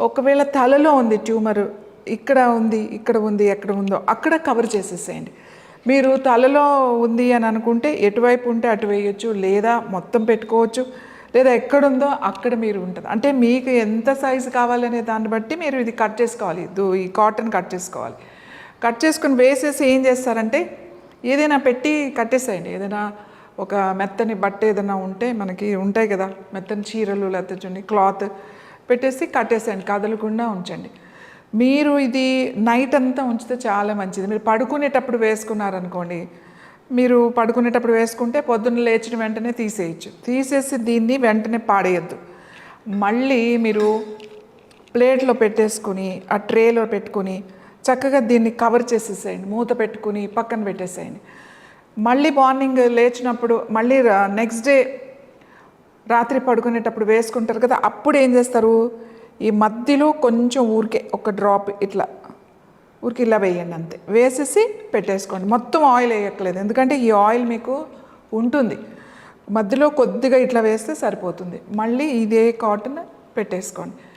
ఒకవేళ తలలో ఉంది ట్యూమర్, ఇక్కడ ఉంది, ఇక్కడ ఉంది, ఎక్కడ ఉందో అక్కడ కవర్ చేసేసేయండి. మీరు తలలో ఉంది అని అనుకుంటే ఎటువైపు ఉంటే అటు వేయచ్చు, లేదా మొత్తం పెట్టుకోవచ్చు, లేదా ఎక్కడుందో అక్కడ మీరు ఉంటుంది. అంటే మీకు ఎంత సైజు కావాలనే దాన్ని బట్టి మీరు ఇది కట్ చేసుకోవాలి. ఈ కాటన్ కట్ చేసుకోవాలి. కట్ చేసుకుని వేసేసి ఏం చేస్తారంటే ఏదైనా పెట్టి కట్టేసేయండి. ఏదైనా ఒక మెత్తని బట్ట ఏదైనా ఉంటే మనకి ఉంటాయి కదా, మెత్తని చీరలు లేకపోతే చూడండి క్లాత్ పెట్టేసి కట్టేసేయండి, కదలకుండా ఉంచండి. మీరు ఇది నైట్ అంతా ఉంచితే చాలా మంచిది. మీరు పడుకునేటప్పుడు వేసుకున్నారనుకోండి, మీరు పడుకునేటప్పుడు వేసుకుంటే పొద్దున్న లేచిన వెంటనే తీసేయచ్చు. తీసేసి దీన్ని వెంటనే పాడేయద్దు. మళ్ళీ మీరు ప్లేట్లో పెట్టేసుకుని ఆ ట్రేలో పెట్టుకుని చక్కగా దీన్ని కవర్ చేసేసేయండి, మూత పెట్టుకుని పక్కన పెట్టేసేయండి. మళ్ళీ మార్నింగ్ లేచినప్పుడు మళ్ళీ నెక్స్ట్ డే రాత్రి పడుకునేటప్పుడు వేసుకుంటారు కదా, అప్పుడు ఏం చేస్తారు, ఈ మధ్యలో కొంచెం ఊరికే ఒక డ్రాప్ ఇట్లా ఊరికి ఇలా వేయండి, అంతే. వేసేసి పెట్టేసుకోండి. మొత్తం ఆయిల్ వేయట్లేదు, ఎందుకంటే ఈ ఆయిల్ మీకు ఉంటుంది. మధ్యలో కొద్దిగా ఇట్లా వేస్తే సరిపోతుంది. మళ్ళీ ఇదే కాటన్ పెట్టేసుకోండి.